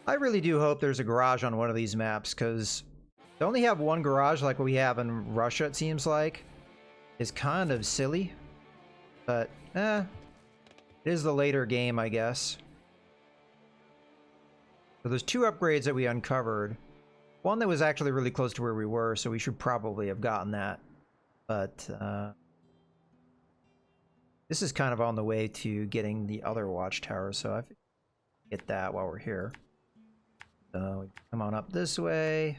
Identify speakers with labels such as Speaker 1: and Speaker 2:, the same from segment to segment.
Speaker 1: I really do hope there's a garage on one of these maps, because to only have one garage like what we have in Russia, it seems like, is kind of silly. But, it is the later game, I guess. So there's two upgrades that we uncovered. One that was actually really close to where we were, so we should probably have gotten that. But, this is kind of on the way to getting the other watchtower, so I get that while we're here. So we come on up this way.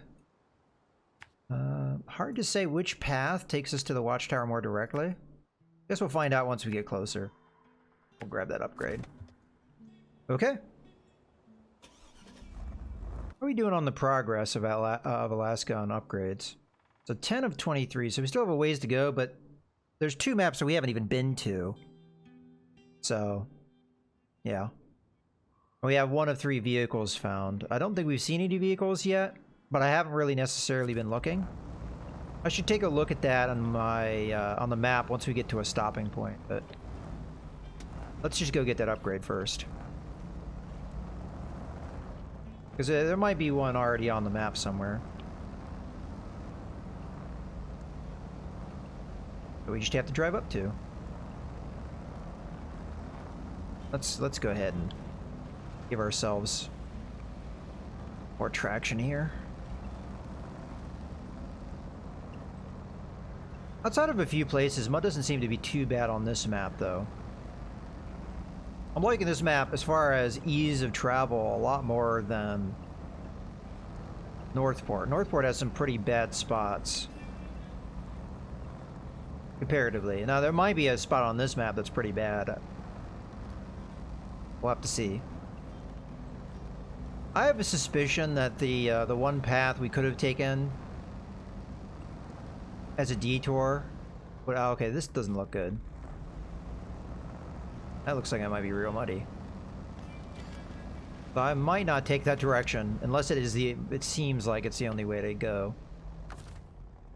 Speaker 1: Hard to say which path takes us to the watchtower more directly. Guess we'll find out once we get closer. We'll grab that upgrade. Okay. How are we doing on the progress of Alaska on upgrades? So 10 of 23, so we still have a ways to go, but there's two maps that we haven't even been to. So, yeah. We have 1 of 3 vehicles found. I don't think we've seen any vehicles yet, but I haven't really necessarily been looking. I should take a look at that on my on the map once we get to a stopping point, but let's just go get that upgrade first. Because there might be one already on the map somewhere. That we just have to drive up to. Let's go ahead and give ourselves more traction here. Outside of a few places, mud doesn't seem to be too bad on this map, though. I'm liking this map as far as ease of travel a lot more than Northport. Northport has some pretty bad spots. Comparatively. Now, there might be a spot on this map that's pretty bad. We'll have to see. I have a suspicion that the one path we could have taken as a detour, but okay, this doesn't look good. That looks like it might be real muddy. But I might not take that direction unless it seems like it's the only way to go.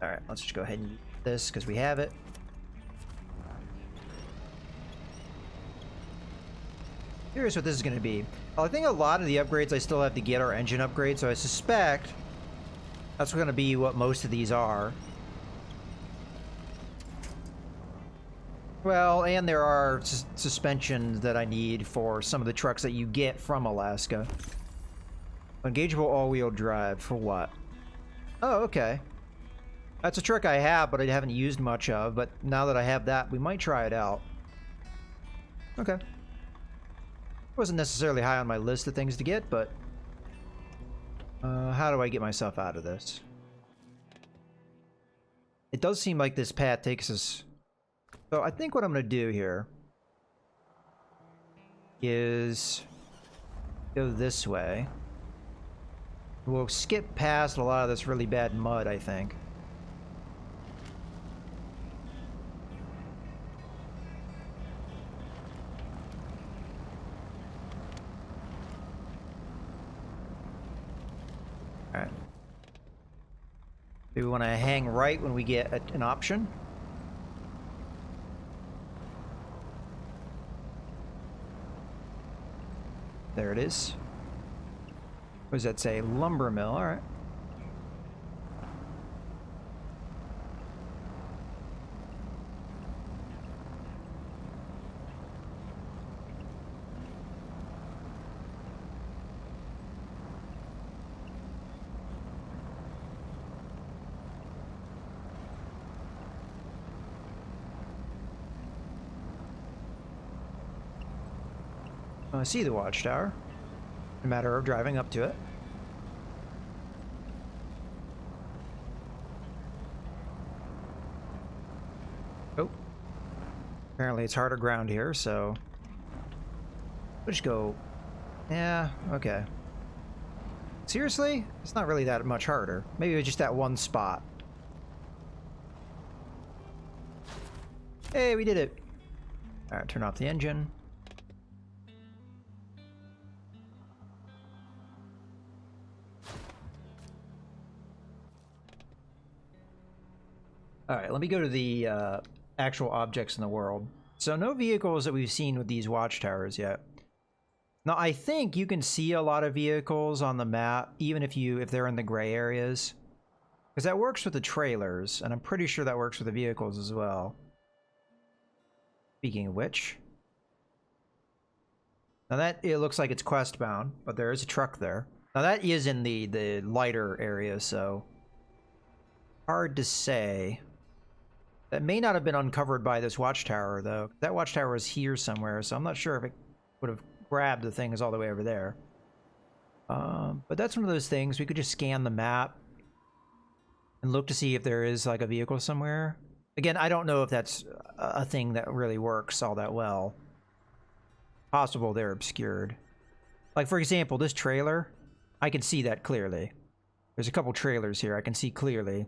Speaker 1: All right, let's just go ahead and use this because we have it. Curious what this is going to be. I think a lot of the upgrades I still have to get are engine upgrades, so I suspect that's going to be what most of these are. Well, and there are suspensions that I need for some of the trucks that you get from Alaska. Engageable all-wheel drive for what? Oh, okay. That's a truck I have, but I haven't used much of, but now that I have that, we might try it out. Okay. Wasn't necessarily high on my list of things to get, but how do I get myself out of this? It does seem like this path takes us... So I think what I'm going to do here is go this way. We'll skip past a lot of this really bad mud, I think. Alright. Do we want to hang right when we get an option? There it is. What does that say? Lumber mill. All right. I see the watchtower. A matter of driving up to it. Oh. Apparently it's harder ground here, so... We'll just go... Yeah, okay. Seriously? It's not really that much harder. Maybe it's just that one spot. Hey, we did it! Alright, turn off the engine. Alright, let me go to the actual objects in the world. So no vehicles that we've seen with these watchtowers yet. Now, I think you can see a lot of vehicles on the map, even if they're in the gray areas. Because that works with the trailers, and I'm pretty sure that works with the vehicles as well. Speaking of which... Now that, it looks like it's quest bound, but there is a truck there. Now that is in the lighter area, so... Hard to say. That may not have been uncovered by this watchtower, though. That watchtower is here somewhere, so I'm not sure if it would have grabbed the things all the way over there. But that's one of those things. We could just scan the map and look to see if there is, like, a vehicle somewhere. Again, I don't know if that's a thing that really works all that well. Possible they're obscured. Like, for example, this trailer, I can see that clearly. There's a couple trailers here I can see clearly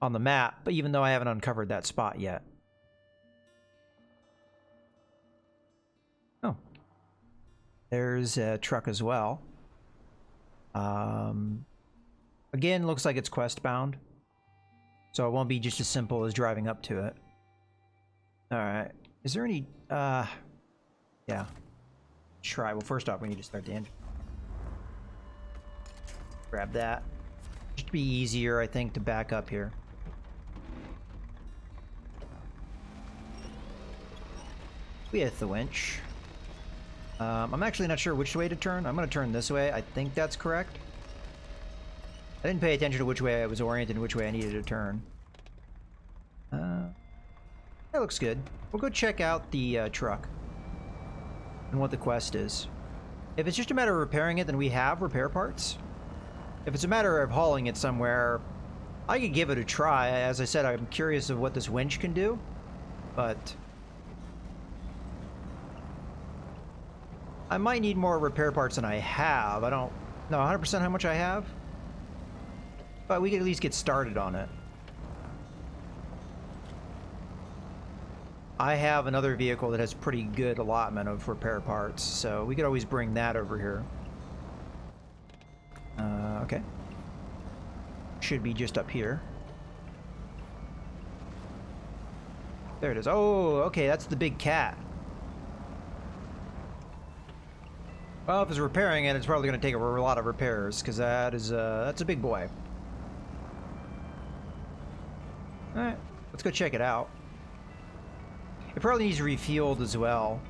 Speaker 1: on the map, but even though I haven't uncovered that spot yet. Oh. There's a truck as well. Again, looks like it's quest bound. So it won't be just as simple as driving up to it. Alright. Is there any... yeah. Try. Well, first off, we need to start the engine. Grab that. Just be easier, I think, to back up here. We hit the winch. I'm actually not sure which way to turn. I'm going to turn this way. I think that's correct. I didn't pay attention to which way I was oriented and which way I needed to turn. That looks good. We'll go check out the truck and what the quest is. If it's just a matter of repairing it, then we have repair parts. If it's a matter of hauling it somewhere, I could give it a try. As I said, I'm curious of what this winch can do, but I might need more repair parts than I have. I don't know 100% how much I have, but we could at least get started on it. I have another vehicle that has pretty good allotment of repair parts, so we could always bring that over here. Okay. Should be just up here. There it is. Oh, okay, that's the big cat. Well, if it's repairing it, it's probably going to take a lot of repairs, because that's a big boy. Alright, let's go check it out. It probably needs refueled as well.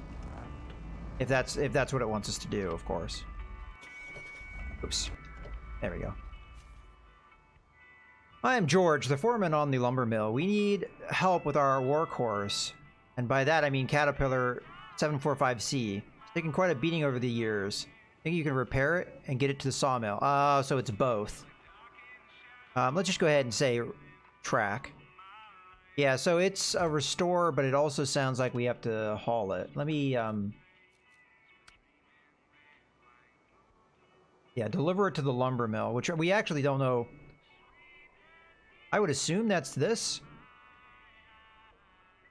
Speaker 1: If that's what it wants us to do, of course. Oops. There we go. I am George, the foreman on the lumber mill. We need help with our workhorse. And by that I mean Caterpillar 745C. It's taken quite a beating over the years. Think you can repair it and get it to the sawmill? So it's both. Let's just go ahead and say track. Yeah, so it's a restore, but it also sounds like we have to haul it. Let me, yeah, deliver it to the lumber mill, which we actually don't know. I would assume that's this.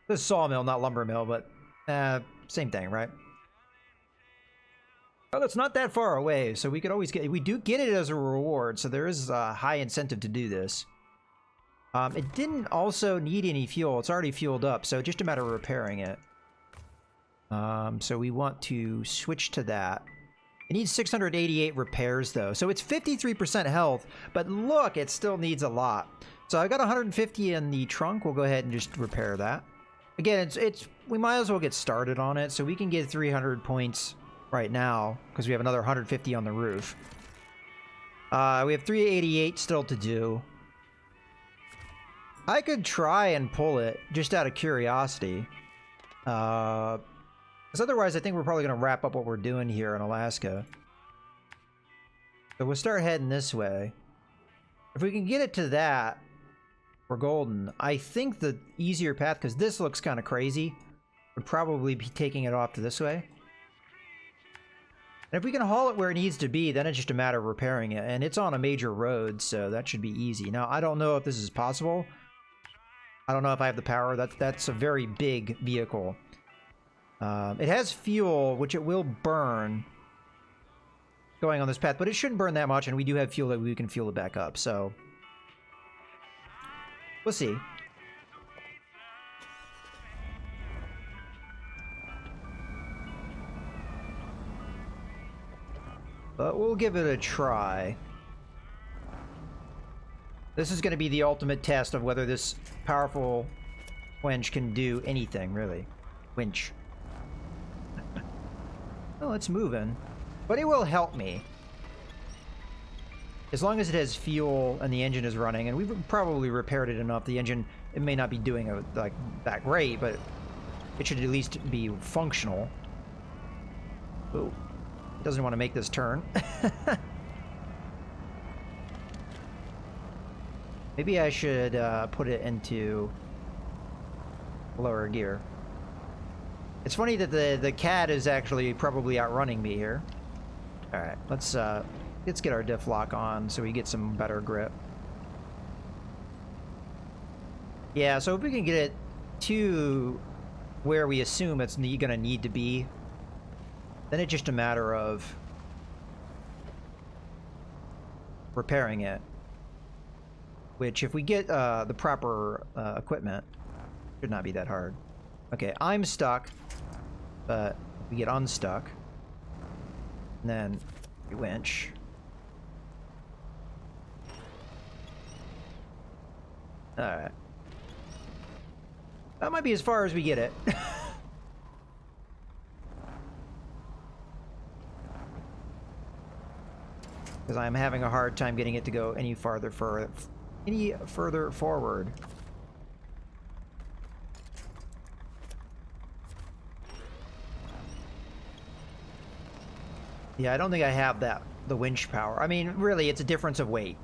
Speaker 1: This sawmill, not lumber mill, but same thing, right? Well, it's not that far away, so we could always get... We do get it as a reward, so there is a high incentive to do this. It didn't also need any fuel. It's already fueled up, so just a matter of repairing it. So we want to switch to that. It needs 688 repairs, though. So it's 53% health, but look, it still needs a lot. So I got 150 in the trunk. We'll go ahead and just repair that. Again, we might as well get started on it, so we can get 300 points right now, because we have another 150 on the roof. We have 388 still to do. I could try and pull it, just out of curiosity. Because otherwise, I think we're probably going to wrap up what we're doing here in Alaska. So we'll start heading this way. If we can get it to that, we're golden. I think the easier path, because this looks kind of crazy, would probably be taking it off to this way. And if we can haul it where it needs to be, then it's just a matter of repairing it. And it's on a major road, so that should be easy. Now, I don't know if this is possible. I don't know if I have the power. That's a very big vehicle. It has fuel, which it will burn going on this path, but it shouldn't burn that much, and we do have fuel that we can fuel it back up, so we'll see. But we'll give it a try. This is going to be the ultimate test of whether this powerful winch can do anything, really. Winch. Oh, it's moving. But it will help me. As long as it has fuel and the engine is running, and we've probably repaired it enough, the engine, it may not be doing it like that great, but it should at least be functional. Oh, it doesn't want to make this turn. Maybe I should put it into lower gear. It's funny that the cat is actually probably outrunning me here. All right, let's get our diff lock on so we get some better grip. Yeah, so if we can get it to where we assume it's gonna need to be, then it's just a matter of repairing it. Which, if we get the proper equipment, should not be that hard. Okay, I'm stuck, but we get unstuck. And then we winch. Alright. That might be as far as we get it. Because I'm having a hard time getting it to go any further forward. Yeah, I don't think I have the winch power. I mean, really, it's a difference of weight.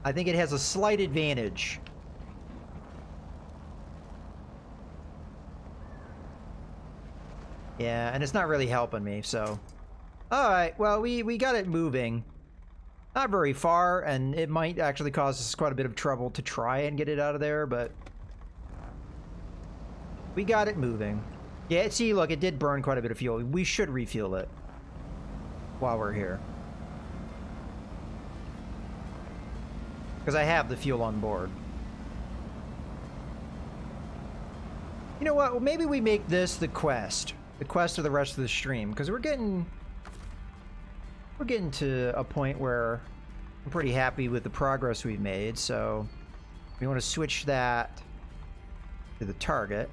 Speaker 1: I think it has a slight advantage. Yeah, and it's not really helping me, so... Alright, well, we got it moving. Not very far, and it might actually cause us quite a bit of trouble to try and get it out of there, but... we got it moving. Yeah, see, look, it did burn quite a bit of fuel. We should refuel it while we're here. Because I have the fuel on board. You know what? Well, maybe we make this the quest. The quest of the rest of the stream. Because we're getting to a point where I'm pretty happy with the progress we've made. So we want to switch that to the target.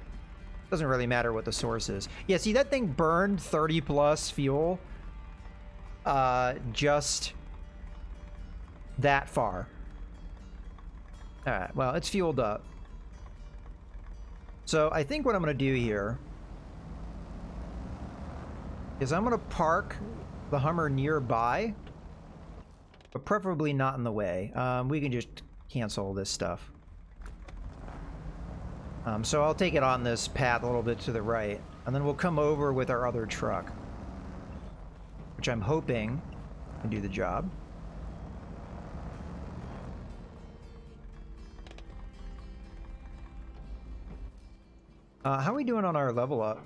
Speaker 1: Doesn't really matter what the source is. Yeah, see, that thing burned 30 plus fuel just that far. Alright, well, it's fueled up. So I think what I'm going to do here is I'm going to park the Hummer nearby, but preferably not in the way. We can just cancel this stuff. So I'll take it on this path a little bit to the right, and then we'll come over with our other truck, which I'm hoping can do the job. How are we doing on our level up?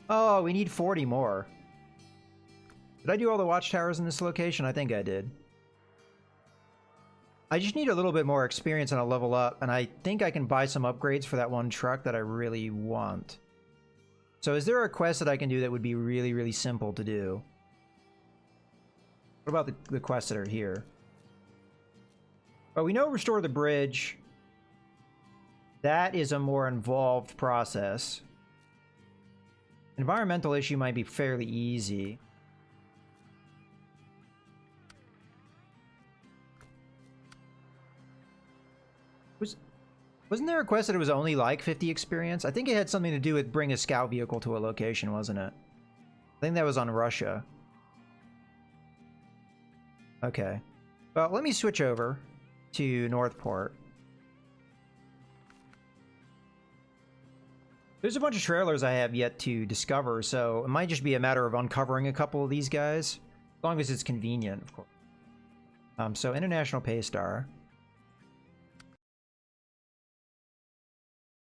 Speaker 1: Oh, we need 40 more. Did I do all the watchtowers in this location? I think I did. I just need a little bit more experience on a level up, and I think I can buy some upgrades for that one truck that I really want. So is there a quest that I can do that would be really, really simple to do? What about the quests that are here? Oh, we know restore the bridge. That is a more involved process. Environmental issue might be fairly easy. Wasn't there a quest that it was only like 50 experience? I think it had something to do with bring a scout vehicle to a location, wasn't it? I think that was on Russia. Okay. Well, let me switch over to Northport. There's a bunch of trailers I have yet to discover, so it might just be a matter of uncovering a couple of these guys. As long as it's convenient, of course. So International Paystar.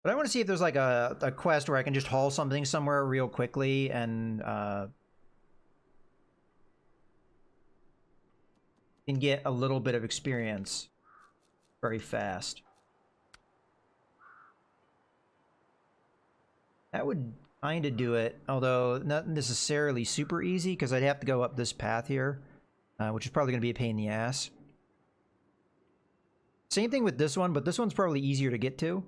Speaker 1: But I want to see if there's like a quest where I can just haul something somewhere real quickly and can get a little bit of experience very fast. That would trying to do it, although not necessarily super easy, because I'd have to go up this path here, which is probably going to be a pain in the ass. Same thing with this one, but this one's probably easier to get to.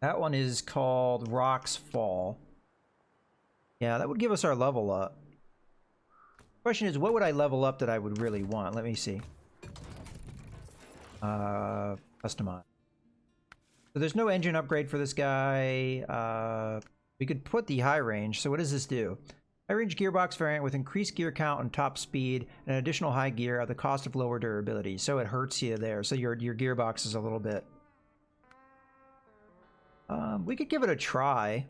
Speaker 1: That one is called Rock's Fall. Yeah, that would give us our level up. Question is, what would I level up that I would really want? Let me see. Customize. So there's no engine upgrade for this guy. We could put the high range. So what does this do? High range gearbox variant with increased gear count and top speed and additional high gear at the cost of lower durability. So it hurts you there. So your gearbox is a little bit. We could give it a try,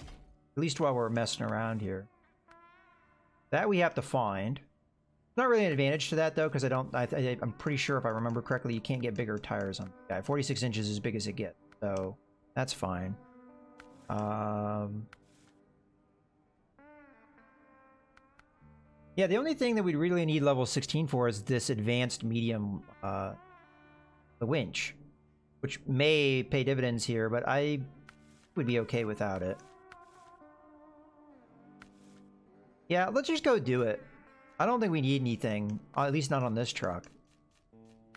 Speaker 1: at least while we're messing around here. That we have to find. Not really an advantage to that though, because I'm pretty sure if I remember correctly, you can't get bigger tires on the guy. 46 inches is as big as it gets, so that's fine. Yeah, the only thing that we really need level 16 for is this advanced medium, the winch, which may pay dividends here, but I would be okay without it. Yeah, let's just go do it. I don't think we need anything, at least not on this truck.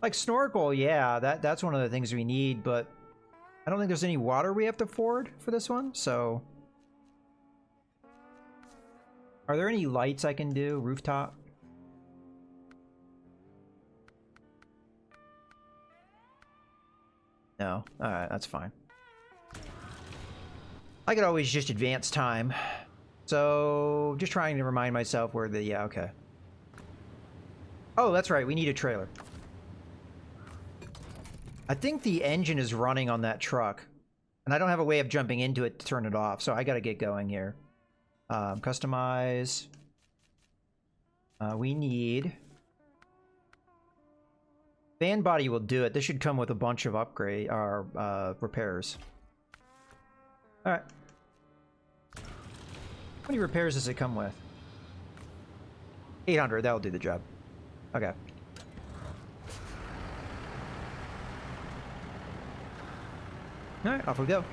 Speaker 1: Like snorkel, yeah, that's one of the things we need, but I don't think there's any water we have to ford for this one, so... Are there any lights I can do? Rooftop? No? Alright, that's fine. I could always just advance time. So, just trying to remind myself where the... Yeah, okay. Oh, that's right. We need a trailer. I think the engine is running on that truck. And I don't have a way of jumping into it to turn it off. So I gotta get going here. Customize. We need... Van body will do it. This should come with a bunch of upgrade... repairs. Alright. How many repairs does it come with? 800. That'll do the job. Okay. Alright, off we go.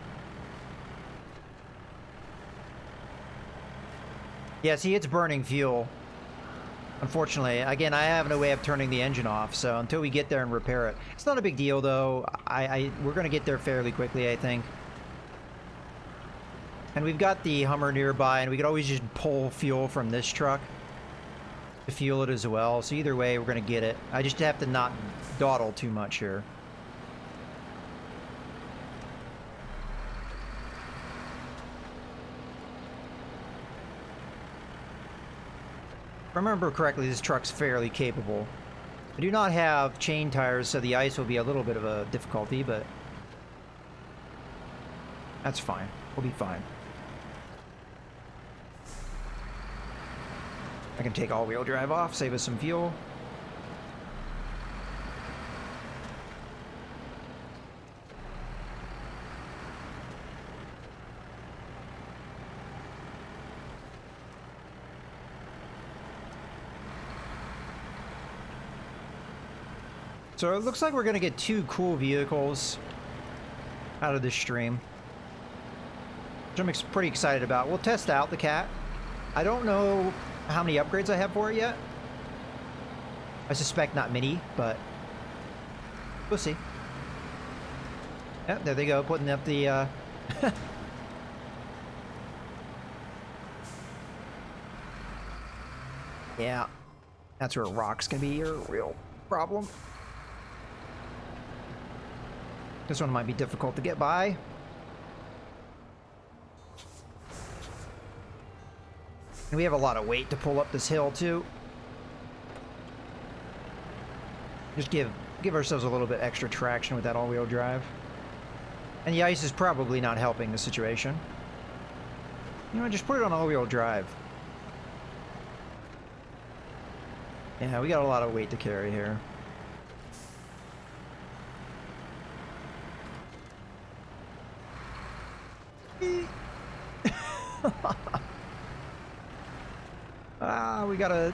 Speaker 1: Yeah, see, it's burning fuel. Unfortunately. Again, I have no way of turning the engine off, so until we get there and repair it. It's not a big deal, though. We're going to get there fairly quickly, I think. And we've got the Hummer nearby, and we could always just pull fuel from this truck to fuel it as well. So either way, we're going to get it. I just have to not dawdle too much here. If I remember correctly, this truck's fairly capable. I do not have chain tires, so the ice will be a little bit of a difficulty, but that's fine. We'll be fine. I can take all-wheel drive off, save us some fuel. So it looks like we're going to get 2 cool vehicles out of this stream, which I'm pretty excited about. We'll test out the Cat. I don't know how many upgrades I have for it yet. I suspect not many, but we'll see. Yep, there they go, putting up the yeah, that's where rock's gonna be your real problem. This one might be difficult to get by. And we have a lot of weight to pull up this hill, too. Just give ourselves a little bit extra traction with that all-wheel drive. And the ice is probably not helping the situation. You know, just put it on all-wheel drive. Yeah, we got a lot of weight to carry here. We got a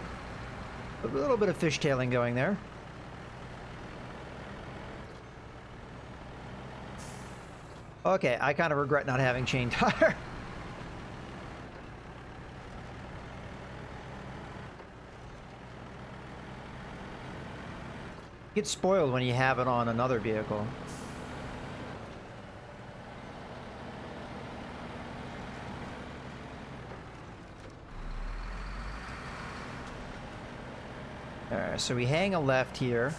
Speaker 1: little bit of fishtailing going there. Okay, I kind of regret not having chain tire. Get spoiled when you have it on another vehicle. Alright, so we hang a left here.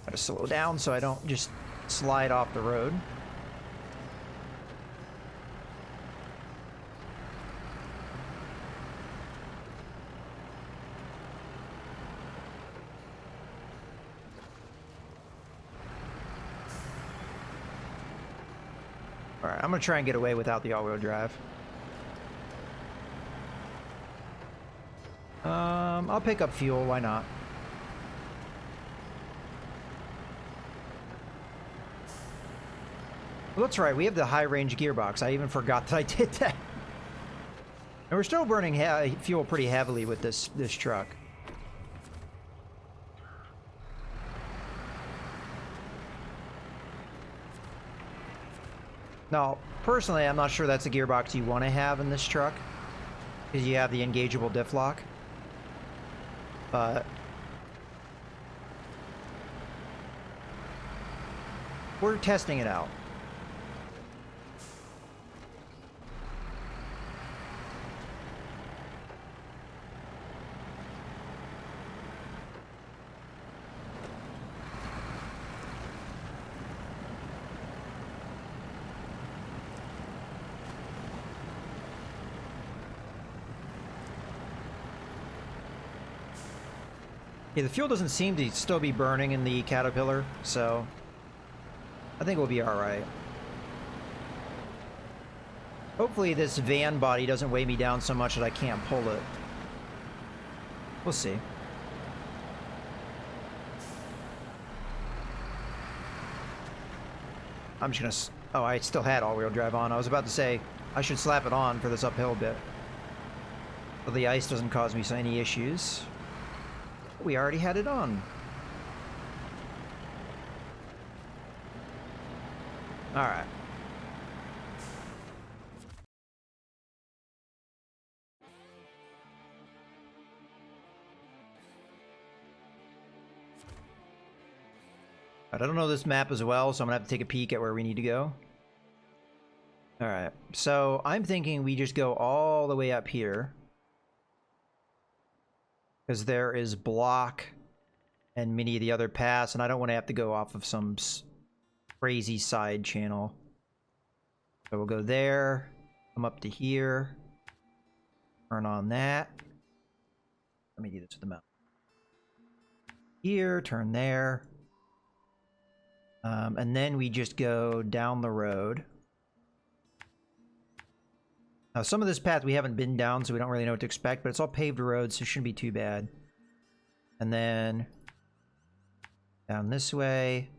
Speaker 1: Gotta slow down so I don't just slide off the road. Alright, I'm gonna try and get away without the all-wheel drive. I'll pick up fuel, why not? Well, that's right, we have the high-range gearbox. I even forgot that I did that. And we're still burning fuel pretty heavily with this truck. Now, personally, I'm not sure that's a gearbox you want to have in this truck, because you have the engageable diff lock. But we're testing it out. Yeah, the fuel doesn't seem to still be burning in the Caterpillar, so I think we'll be alright. Hopefully this van body doesn't weigh me down so much that I can't pull it. We'll see. I'm just gonna... Oh, I still had all-wheel drive on. I was about to say, I should slap it on for this uphill bit. So the ice doesn't cause me any issues. We already had it on. Alright. I don't know this map as well, so I'm gonna have to take a peek at where we need to go. Alright, so I'm thinking we just go all the way up here. Because there is block and many of the other paths, and I don't want to have to go off of some crazy side channel. So we'll go there, come up to here, turn on that. Let me do this with the mouse. Here, turn there. And then we just go down the road. Now, some of this path we haven't been down, so we don't really know what to expect, but it's all paved roads, so it shouldn't be too bad. And then down this way,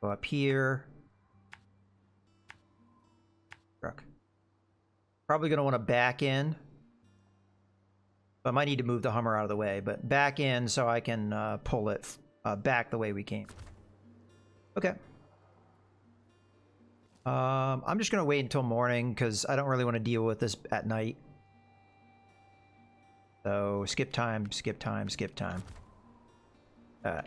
Speaker 1: go up here. Truck. Probably going to want to back in. I might need to move the Hummer out of the way, but back in so I can pull it back the way we came. Okay. I'm just gonna wait until morning because I don't really want to deal with this at night. So skip time, skip time, skip time. Alright.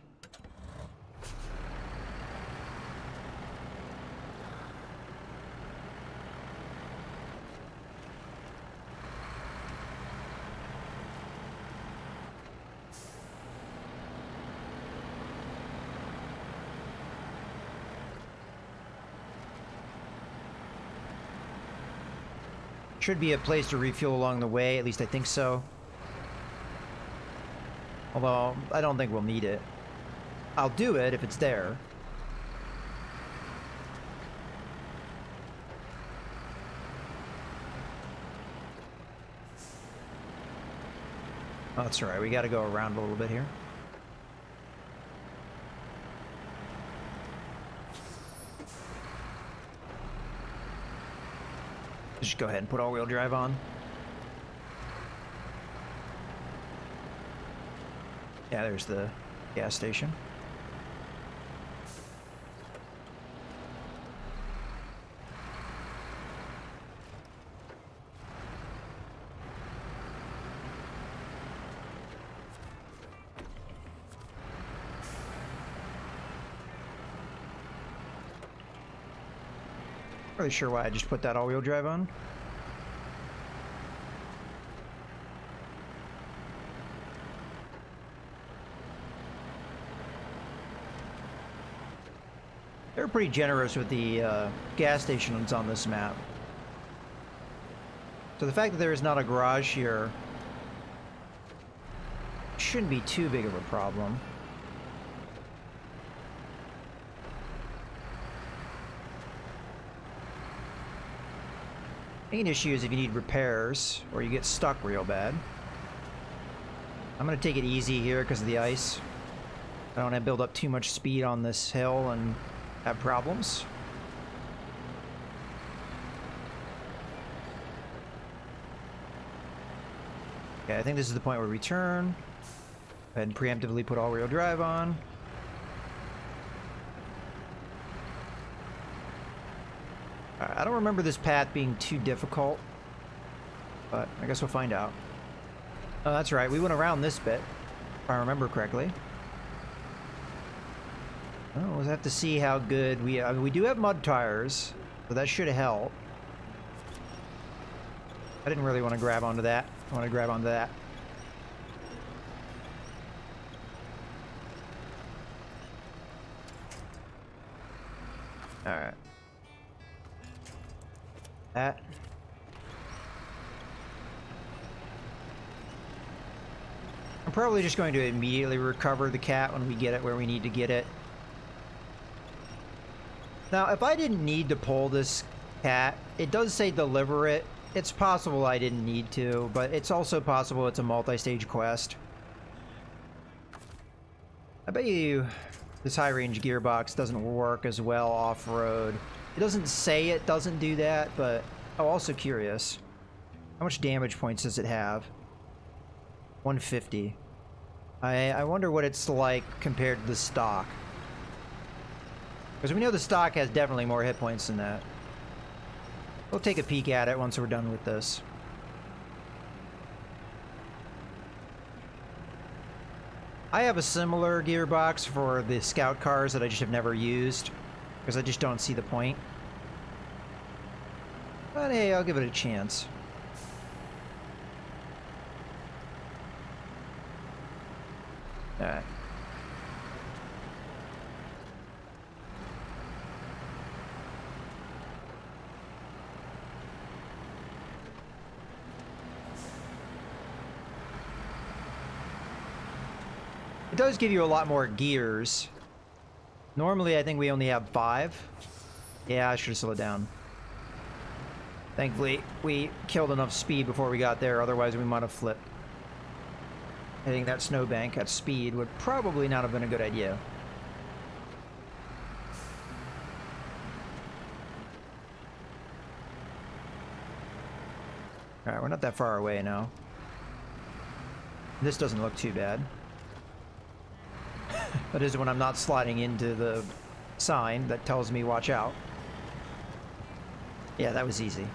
Speaker 1: Should be a place to refuel along the way, at least I think so. Although, I don't think we'll need it. I'll do it if it's there. Oh, that's alright, we gotta go around a little bit here. Just go ahead and put all-wheel drive on. Yeah, there's the gas station. Really sure why I just put that all-wheel drive on. They're pretty generous with the gas stations on this map. So the fact that there is not a garage here shouldn't be too big of a problem. Main issue is if you need repairs or you get stuck real bad. I'm gonna take it easy here because of the ice. I don't want to build up too much speed on this hill and have problems. Okay, I think this is the point where we turn. Go ahead and preemptively put all-wheel drive on. I don't remember this path being too difficult, but I guess we'll find out. Oh, that's right. We went around this bit, if I remember correctly. Oh, we'll have to see how good we... I mean, we do have mud tires, so that should help. I didn't really want to grab onto that. I want to grab onto that. Alright. That. I'm probably just going to immediately recover the cat when we get it where we need to get it. Now, if I didn't need to pull this cat, it does say deliver it. It's possible I didn't need to, but it's also possible it's a multi-stage quest. I bet you this high-range gearbox doesn't work as well off-road. It doesn't say it doesn't do that, but I'm also curious. How much damage points does it have? 150. I wonder what it's like compared to the stock. Because we know the stock has definitely more hit points than that. We'll take a peek at it once we're done with this. I have a similar gearbox for the scout cars that I just have never used. Because I just don't see the point. But hey, I'll give it a chance. Alright. It does give you a lot more gears. Normally, I think we only have 5. Yeah, I should have slowed down. Thankfully, we killed enough speed before we got there, otherwise we might have flipped. Hitting that snowbank at speed would probably not have been a good idea. Alright, we're not that far away now. This doesn't look too bad. That is when I'm not sliding into the sign that tells me watch out. Yeah, that was easy.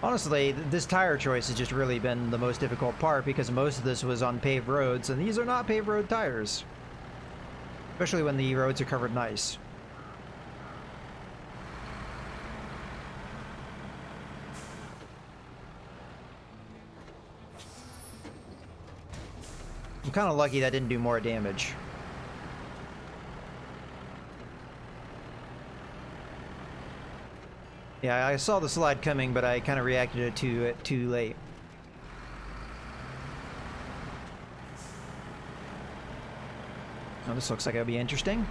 Speaker 1: Honestly, this tire choice has just really been the most difficult part because most of this was on paved roads, and these are not paved road tires. Especially when the roads are covered in ice. I'm kind of lucky that didn't do more damage. Yeah, I saw the slide coming, but I kind of reacted to it too late. Now this looks like it'll be interesting.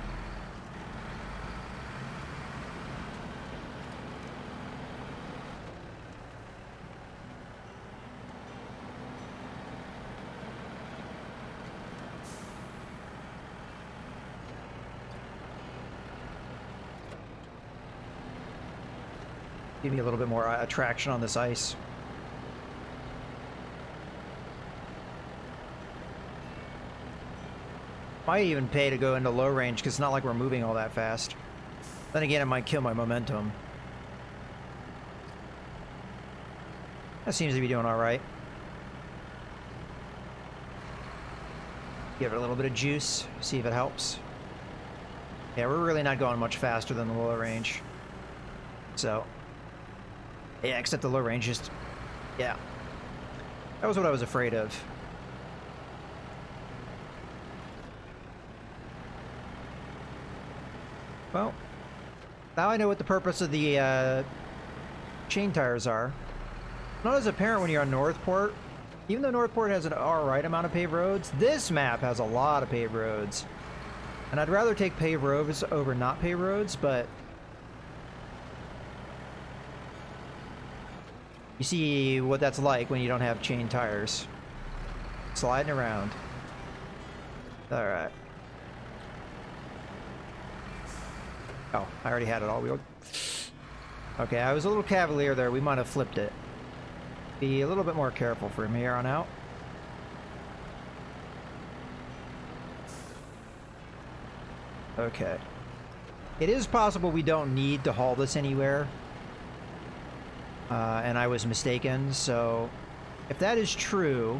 Speaker 1: Give me a little bit more attraction on this ice. Might even pay to go into low range because it's not like we're moving all that fast. Then again, it might kill my momentum. That seems to be doing all right. Give it a little bit of juice, see if it helps. Yeah, we're really not going much faster than the low range. So, yeah, except the low range just, yeah. That was what I was afraid of. Well, now I know what the purpose of the chain tires are. Not as apparent when you're on Northport. Even though Northport has an alright amount of paved roads, this map has a lot of paved roads. And I'd rather take paved roads over not paved roads, but you see what that's like when you don't have chain tires. Sliding around. Alright. Oh, I already had it all wheeled. Okay, I was a little cavalier there. We might have flipped it. Be a little bit more careful from here on out. Okay. It is possible we don't need to haul this anywhere. And I was mistaken, so if that is true,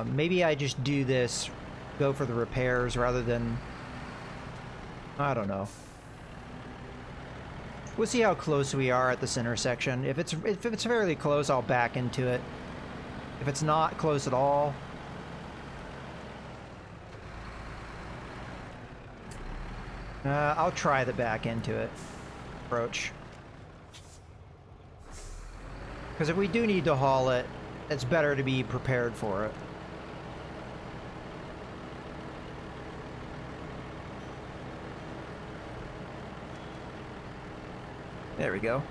Speaker 1: maybe I just do this, go for the repairs rather than, I don't know. We'll see how close we are at this intersection. If it's fairly close, I'll back into it. If it's not close at all, I'll try the back into it approach. Because if we do need to haul it, it's better to be prepared for it. There we go.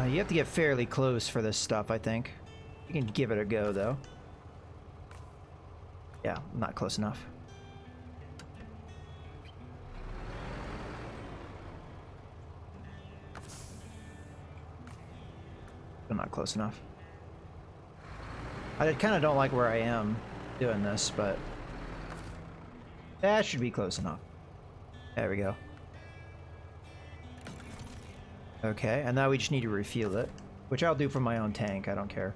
Speaker 1: You have to get fairly close for this stuff, I think. You can give it a go, though. Yeah, not close enough. But not close enough. I kind of don't like where I am doing this, but that should be close enough. There we go. Okay, and now we just need to refuel it, which I'll do from my own tank. I don't care.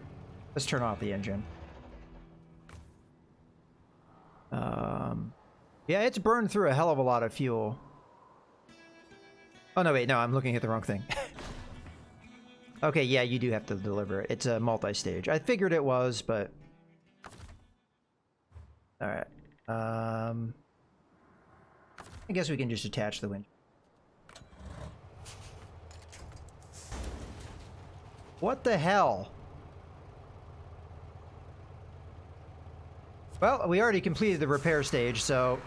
Speaker 1: Let's turn off the engine. Yeah, it's burned through a hell of a lot of fuel. Oh, no, wait, no, I'm looking at the wrong thing. Okay, yeah, you do have to deliver it. It's a multi-stage. I figured it was, but... Alright. I guess we can just attach the winch. What the hell? Well, we already completed the repair stage, so...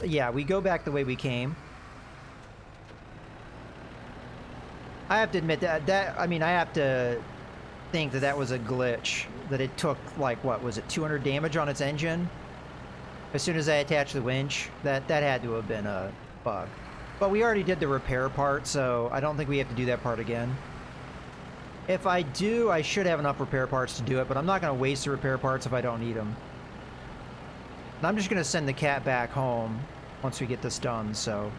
Speaker 1: yeah, we go back the way we came. I have to admit that I mean, I have to think that was a glitch. That it took, like, what was it, 200 damage on its engine? As soon as I attached the winch, that had to have been a bug. But we already did the repair part, so I don't think we have to do that part again. If I do, I should have enough repair parts to do it, but I'm not going to waste the repair parts if I don't need them. And I'm just going to send the cat back home once we get this done, so...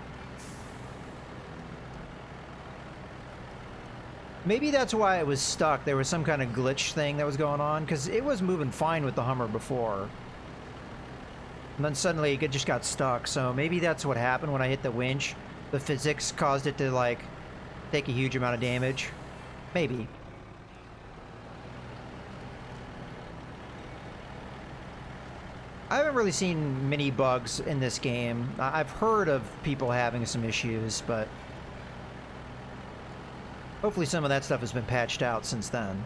Speaker 1: Maybe that's why it was stuck. There was some kind of glitch thing that was going on, because it was moving fine with the Hummer before. And then suddenly it just got stuck, so maybe that's what happened when I hit the winch. The physics caused it to, like, take a huge amount of damage. Maybe. I haven't really seen many bugs in this game. I've heard of people having some issues, but hopefully some of that stuff has been patched out since then.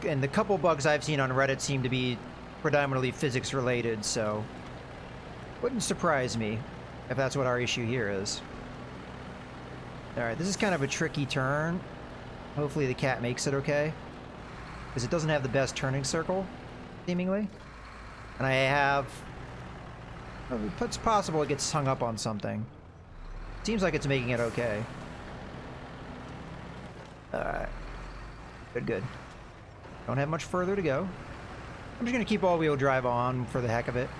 Speaker 1: And the couple bugs I've seen on Reddit seem to be predominantly physics related, so wouldn't surprise me if that's what our issue here is. Alright, this is kind of a tricky turn. Hopefully the cat makes it okay, because it doesn't have the best turning circle, seemingly. And I have... It's possible it gets hung up on something. Seems like it's making it okay. Alright. Good, good. Don't have much further to go. I'm just gonna keep all-wheel drive on for the heck of it.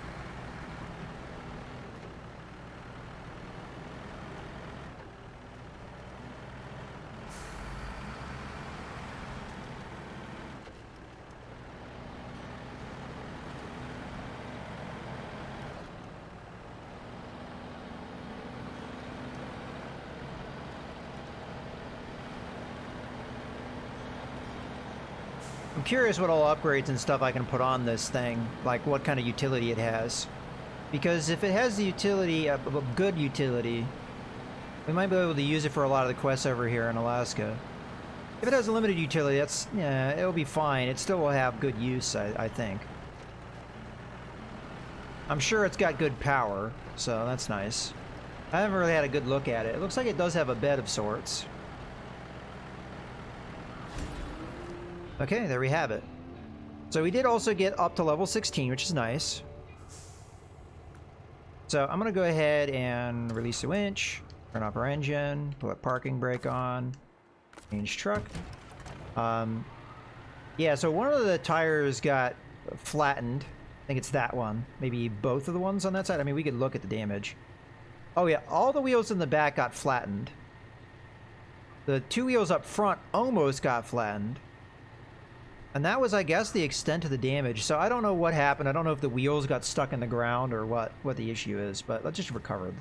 Speaker 1: I'm curious what all upgrades and stuff I can put on this thing, like what kind of utility it has. Because if it has the utility, a good utility, we might be able to use it for a lot of the quests over here in Alaska. If it has a limited utility, that's, yeah, it'll be fine. It still will have good use, I think. I'm sure it's got good power, so that's nice. I haven't really had a good look at it. It looks like it does have a bed of sorts. Okay, there we have it. So we did also get up to level 16, which is nice. So I'm going to go ahead and release the winch, turn off our engine, put parking brake on, change truck. Yeah, so one of the tires got flattened. I think it's that one. Maybe both of the ones on that side. I mean, we could look at the damage. Oh yeah, all the wheels in the back got flattened. The two wheels up front almost got flattened. And that was, I guess, the extent of the damage. So I don't know what happened. I don't know if the wheels got stuck in the ground or what the issue is. But let's just recover.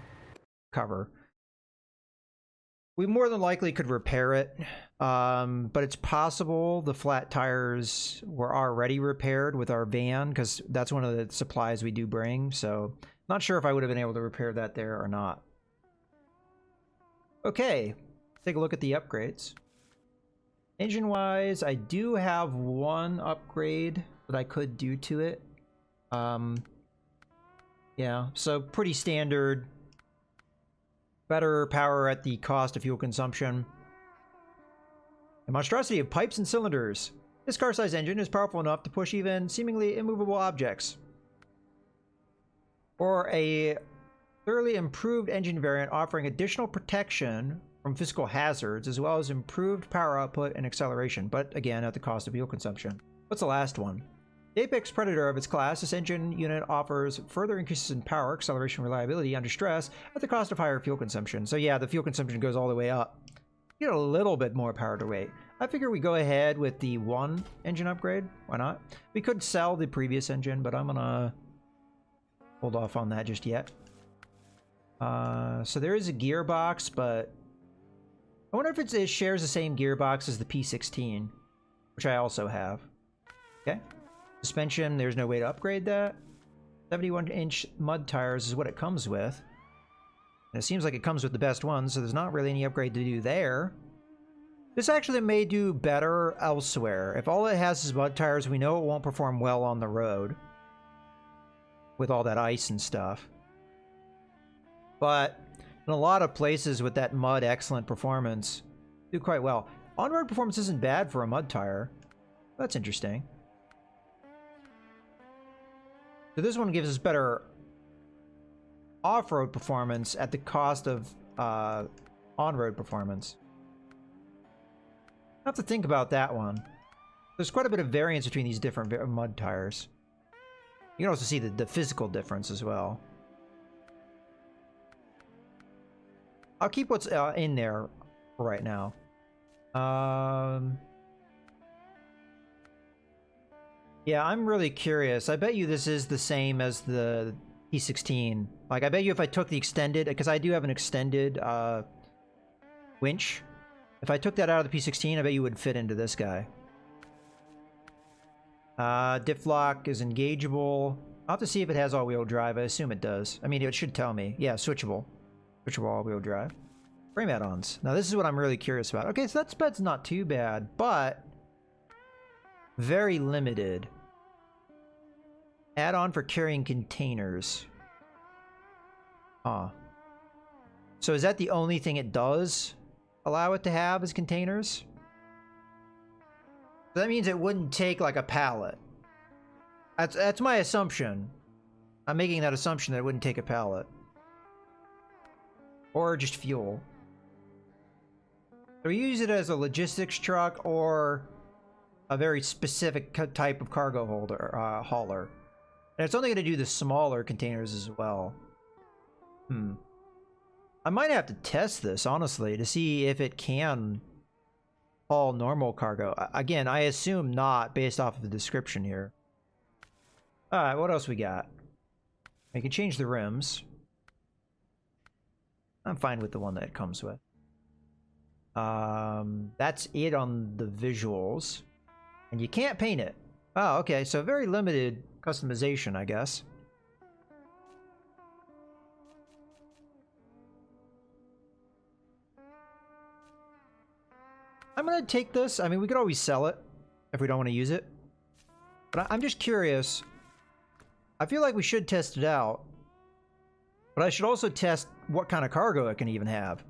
Speaker 1: We more than likely could repair it. But it's possible the flat tires were already repaired with our van, because that's one of the supplies we do bring. So not sure if I would have been able to repair that there or not. Okay, take a look at the upgrades. Engine-wise, I do have one upgrade that I could do to it. Yeah, so pretty standard. Better power at the cost of fuel consumption. A monstrosity of pipes and cylinders. This car-sized engine is powerful enough to push even seemingly immovable objects. Or a thoroughly improved engine variant offering additional protection from physical hazards, as well as improved power output and acceleration, but again at the cost of fuel consumption. What's the last one? The apex predator of its class, this engine unit offers further increases in power, acceleration, and reliability under stress at the cost of higher fuel consumption. So yeah, the fuel consumption goes all the way up. You get a little bit more power to weight. I figure we go ahead with the one engine upgrade. Why not? We could sell the previous engine, but I'm gonna hold off on that just yet. So there is a gearbox, but I wonder if it shares the same gearbox as the P16, which I also have. Okay. Suspension, there's no way to upgrade that. 71-inch mud tires is what it comes with. And it seems like it comes with the best ones, so there's not really any upgrade to do there. This actually may do better elsewhere. If all it has is mud tires, we know it won't perform well on the road with all that ice and stuff. But in a lot of places with that mud excellent performance, do quite well. On-road performance isn't bad for a mud tire. That's interesting. So this one gives us better off-road performance at the cost of on-road performance. I have to think about that one. There's quite a bit of variance between these different mud tires. You can also see the physical difference as well. I'll keep what's in there for right now. Yeah, I'm really curious. I bet you this is the same as the P16. Like, I bet you if I took the extended, because I do have an extended winch. If I took that out of the P16, I bet you would fit into this guy. Diff lock is engageable. I'll have to see if it has all-wheel drive. I assume it does. I mean, it should tell me. Yeah, switchable. Switchable all-wheel drive. Frame add-ons. Now, this is what I'm really curious about. Okay, so that sped's not too bad, but very limited. Add-on for carrying containers. So is that the only thing it does allow it to have is containers? That means it wouldn't take like a pallet. That's my assumption. I'm making that assumption that it wouldn't take a pallet. Or just fuel. So we use it as a logistics truck or a very specific type of cargo hauler. And it's only going to do the smaller containers as well. I might have to test this, honestly, to see if it can haul normal cargo. Again, I assume not, based off of the description here. Alright, what else we got? I can change the rims. I'm fine with the one that it comes with. That's it on the visuals. And you can't paint it. Oh, okay, so very limited customization, I guess. I'm gonna take this. I mean, we could always sell it if we don't want to use it. But I'm just curious. I feel like we should test it out. But I should also test what kind of cargo it can even have.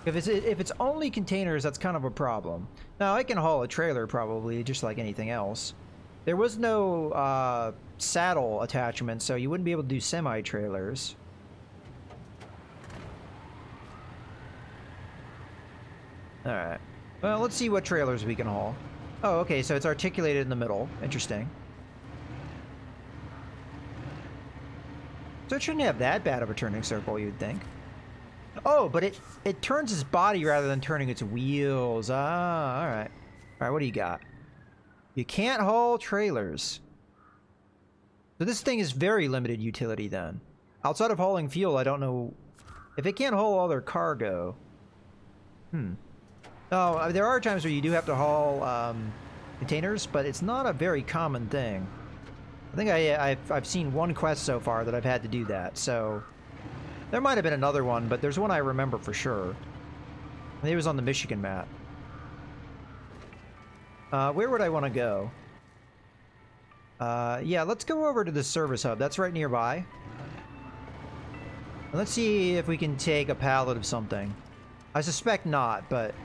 Speaker 1: If it's only containers, that's kind of a problem. Now, I can haul a trailer probably, just like anything else. There was no saddle attachment, so you wouldn't be able to do semi-trailers. Alright. Well, let's see what trailers we can haul. Oh, okay, so it's articulated in the middle. Interesting. So it shouldn't have that bad of a turning circle, you'd think. Oh, but it turns its body rather than turning its wheels. Ah, alright. Alright, what do you got? You can't haul trailers. So this thing is very limited utility then. Outside of hauling fuel, I don't know... If it can't haul all their cargo... Oh, there are times where you do have to haul containers, but it's not a very common thing. I think I've seen one quest so far that I've had to do that, so... There might have been another one, but there's one I remember for sure. I think it was on the Michigan map. Where would I want to go? Yeah, let's go over to the service hub. That's right nearby. And let's see if we can take a pallet of something. I suspect not, but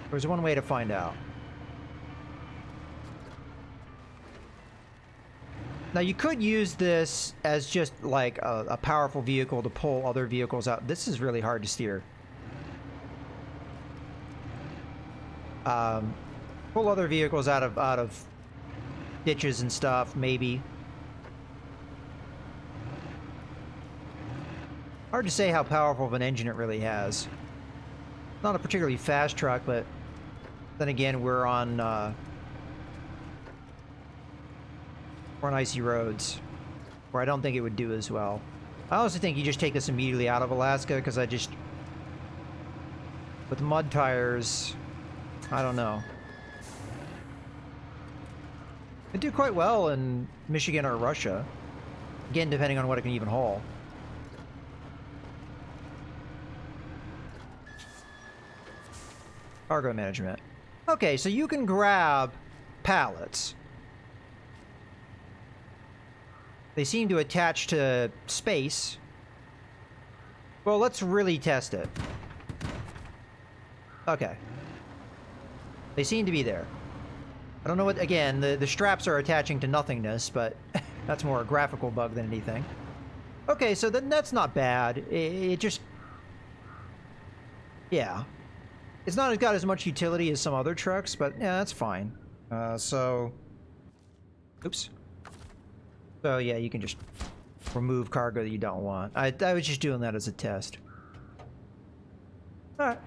Speaker 1: there's one way to find out. Now, you could use this as just like a powerful vehicle to pull other vehicles out. This is really hard to steer. Pull other vehicles out of ditches and stuff, maybe. Hard to say how powerful of an engine it really has. Not a particularly fast truck, but then again, we're on icy roads, where I don't think it would do as well. I honestly think you just take this immediately out of Alaska, because with mud tires, I don't know. It'd do quite well in Michigan or Russia. Again, depending on what it can even haul. Cargo management. Okay, so you can grab pallets. They seem to attach to space. Well, let's really test it. Okay. They seem to be there. I don't know what... Again, the straps are attaching to nothingness, but that's more a graphical bug than anything. Okay, so then that's not bad. It just... Yeah. It's not got as much utility as some other trucks, but yeah, that's fine. So... Oops. So yeah, you can just remove cargo that you don't want. I was just doing that as a test. Alright.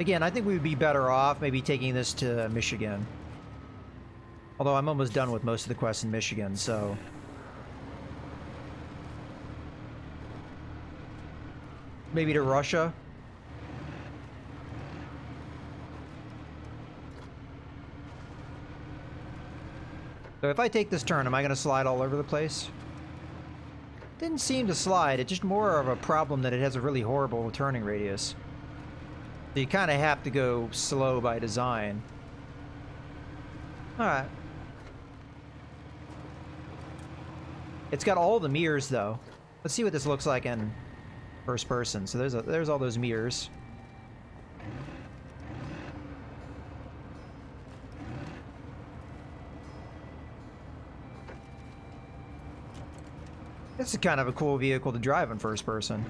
Speaker 1: Again, I think we would be better off maybe taking this to Michigan. Although I'm almost done with most of the quests in Michigan, so... Maybe to Russia? So if I take this turn, am I going to slide all over the place? Didn't seem to slide. It's just more of a problem that it has a really horrible turning radius. So you kind of have to go slow by design. Alright. It's got all the mirrors, though. Let's see what this looks like in first person. So there's all those mirrors. This is kind of a cool vehicle to drive in first person.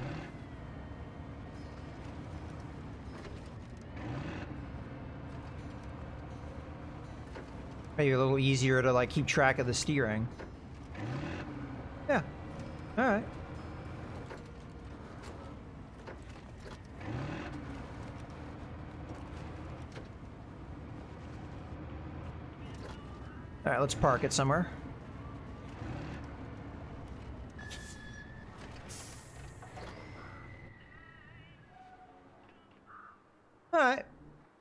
Speaker 1: Maybe a little easier to like keep track of the steering. Yeah. All right. All right, let's park it somewhere. All right.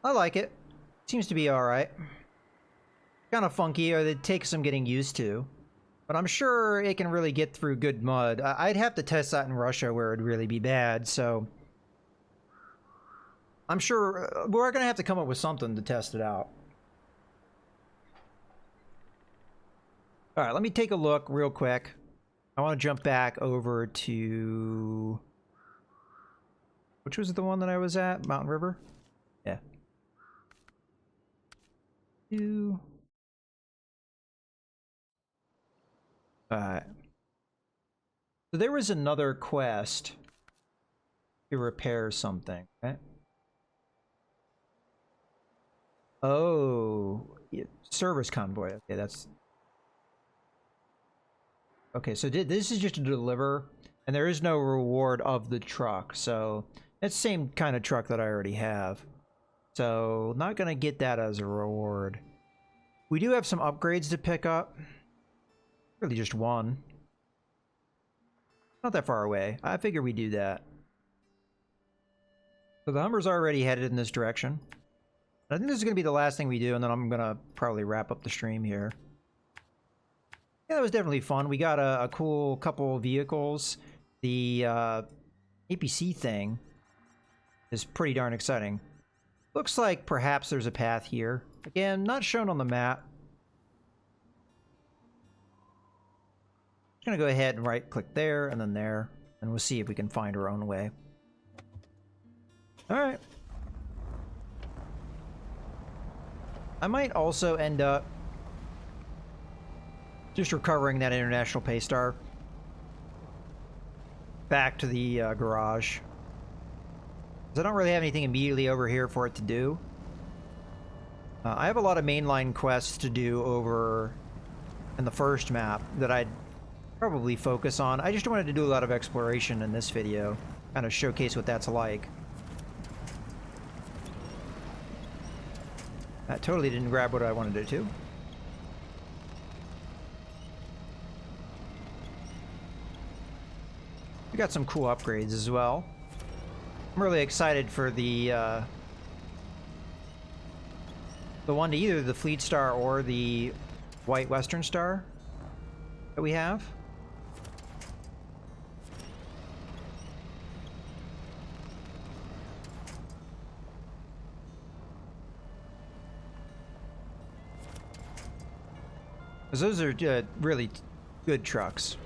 Speaker 1: I like it. Seems to be all right. Kind of funky, or it takes some getting used to. But I'm sure it can really get through good mud. I'd have to test that in Russia where it'd really be bad, so... I'm sure we're going to have to come up with something to test it out. Alright, let me take a look real quick. I want to jump back over to... Which was the one that I was at? Mountain River? Yeah. Alright. So there was another quest to repair something, right? Oh, yeah, service convoy. Okay, that's... Okay, so this is just to deliver, and there is no reward of the truck, so it's the same kind of truck that I already have. So, not gonna get that as a reward. We do have some upgrades to pick up. Really just one. Not that far away. I figure we do that. So the Hummer's already headed in this direction. I think this is going to be the last thing we do, and then I'm going to probably wrap up the stream here. Yeah, that was definitely fun. We got a cool couple vehicles. The APC thing is pretty darn exciting. Looks like perhaps there's a path here. Again, not shown on the map. Just gonna go ahead and right-click there, and then there, and we'll see if we can find our own way. Alright. I might also end up just recovering that International Pay Star back to the garage. Because I don't really have anything immediately over here for it to do. I have a lot of mainline quests to do over in the first map that I'd probably focus on. I just wanted to do a lot of exploration in this video, kind of showcase what that's like. That totally didn't grab what I wanted it to. We got some cool upgrades as well. I'm really excited for the one to either the Fleet Star or the White Western Star that we have. Because those are really good trucks.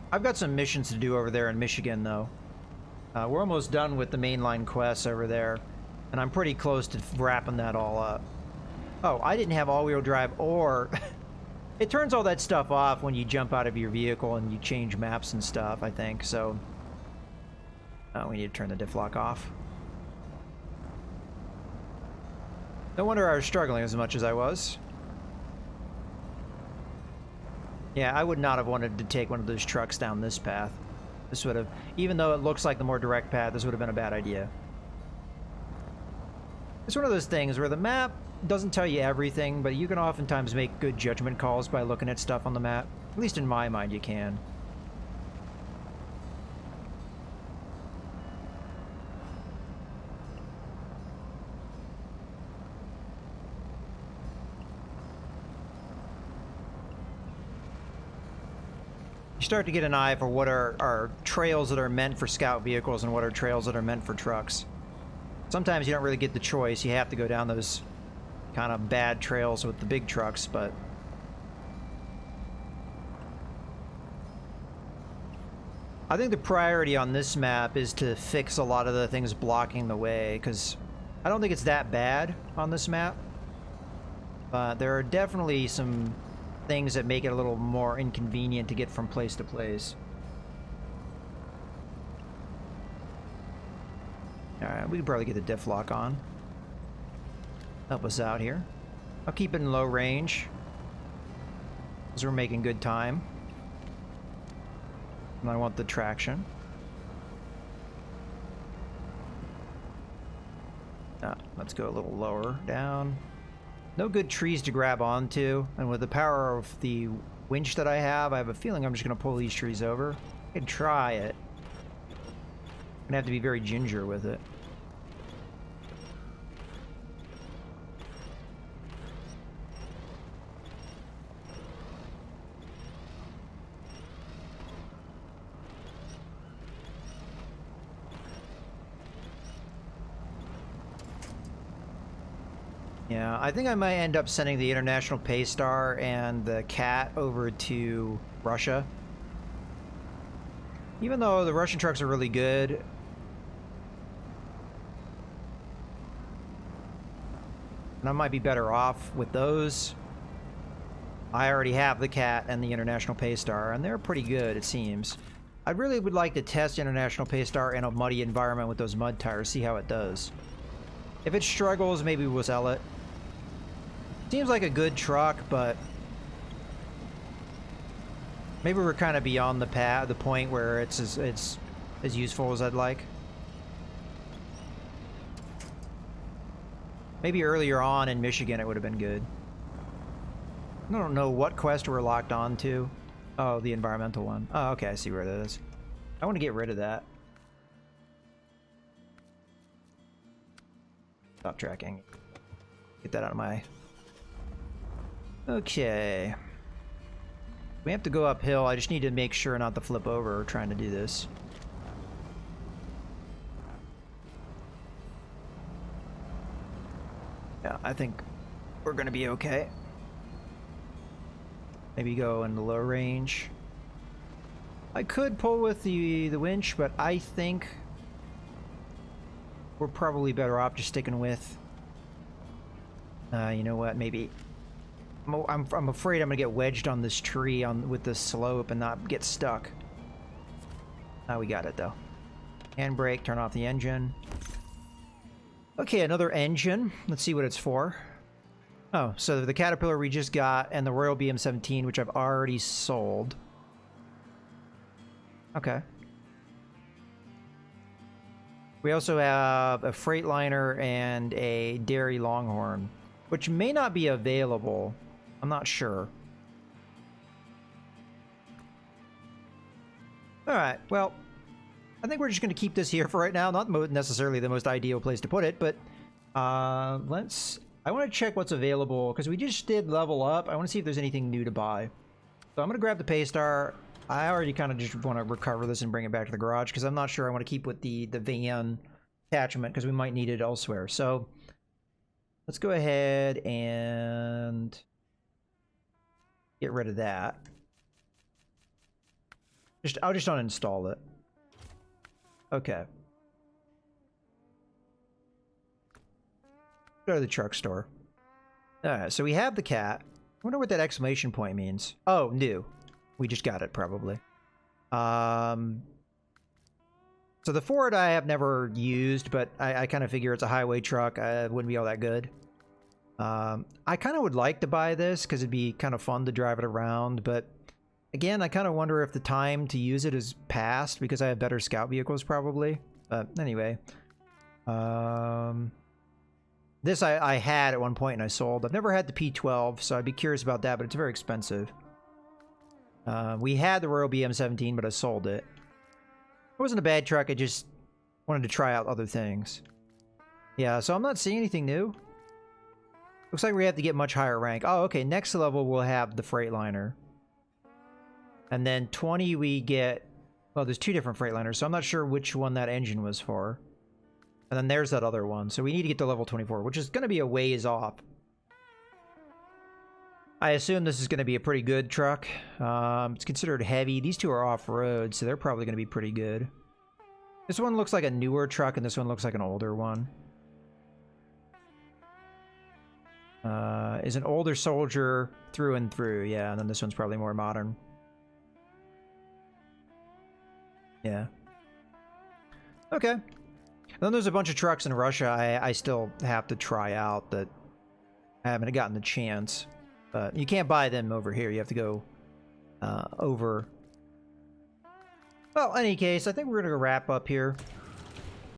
Speaker 1: I've got some missions to do over there in Michigan, though. We're almost done with the mainline quests over there, and I'm pretty close to wrapping that all up. Oh, I didn't have all-wheel drive, or... It turns all that stuff off when you jump out of your vehicle and you change maps and stuff, I think, so... we need to turn the diff lock off. No wonder I was struggling as much as I was. Yeah, I would not have wanted to take one of those trucks down this path. This would have, even though it looks like the more direct path, this would have been a bad idea. It's one of those things where the map doesn't tell you everything, but you can oftentimes make good judgment calls by looking at stuff on the map. At least in my mind, you can. You start to get an eye for what are trails that are meant for scout vehicles and what are trails that are meant for trucks. Sometimes you don't really get the choice. You have to go down those kind of bad trails with the big trucks, but... I think the priority on this map is to fix a lot of the things blocking the way, because I don't think it's that bad on this map. But there are definitely some things that make it a little more inconvenient to get from place to place. Alright, we can probably get the diff lock on. Help us out here. I'll keep it in low range, because we're making good time. And I want the traction. Let's go a little lower down. No good trees to grab onto, and with the power of the winch that I have a feeling I'm just going to pull these trees over. I can try it. I'm going to have to be very ginger with it. Yeah, I think I might end up sending the International Paystar and the Cat over to Russia. Even though the Russian trucks are really good, and I might be better off with those. I already have the Cat and the International Paystar, and they're pretty good, it seems. I really would like to test International Paystar in a muddy environment with those mud tires, see how it does. If it struggles, maybe we'll sell it. Seems like a good truck, but maybe we're kind of beyond the point where it's as useful as I'd like. Maybe earlier on in Michigan it would have been good. I don't know what quest we're locked on to. Oh, the environmental one. Oh, okay, I see where that is. I want to get rid of that. Stop tracking. Get that out of my... Okay. We have to go uphill. I just need to make sure not to flip over trying to do this. Yeah, I think we're gonna be okay. Maybe go in the low range. I could pull with the winch, but I think we're probably better off just sticking with... you know what, maybe... I'm afraid I'm gonna get wedged on this tree with this slope and not get stuck. We got it though. Handbrake, turn off the engine. Okay, another engine. Let's see what it's for. Oh, so the Caterpillar we just got and the Royal BM-17, which I've already sold. Okay. We also have a Freightliner and a Dairy Longhorn, which may not be available. I'm not sure. Alright, well, I think we're just going to keep this here for right now. Not necessarily the most ideal place to put it, but I want to check what's available, because we just did level up. I want to see if there's anything new to buy. So I'm going to grab the Paystar. I already kind of just want to recover this and bring it back to the garage, because I'm not sure I want to keep with the van attachment, because we might need it elsewhere. So let's go ahead and... get rid of that. I'll just uninstall it. Okay. Go to the truck store. Alright, so we have the Cat. I wonder what that exclamation point means. Oh, new. We just got it, probably. So the Ford I have never used, but I kind of figure it's a highway truck. It wouldn't be all that good. I kind of would like to buy this because it'd be kind of fun to drive it around, but again, I kind of wonder if the time to use it is past because I have better scout vehicles probably. But anyway, this I had at one point and I sold. I've never had the P12, so I'd be curious about that, but it's very expensive. We had the Royal BM-17, but I sold it. It wasn't a bad truck, I just wanted to try out other things. Yeah, so I'm not seeing anything new. Looks like we have to get much higher rank. Oh, okay. Next level, we'll have the Freightliner. And then 20, we get... Well, there's two different Freightliners, so I'm not sure which one that engine was for. And then there's that other one. So we need to get to level 24, which is going to be a ways off. I assume this is going to be a pretty good truck. It's considered heavy. These two are off-road, so they're probably going to be pretty good. This one looks like a newer truck, and this one looks like an older one. Is an older soldier through and through, yeah, and then this one's probably more modern. Yeah. Okay. then there's a bunch of trucks in Russia I still have to try out that I haven't gotten the chance. But you can't buy them over here. You have to go over. Well, in any case, I think we're going to wrap up here.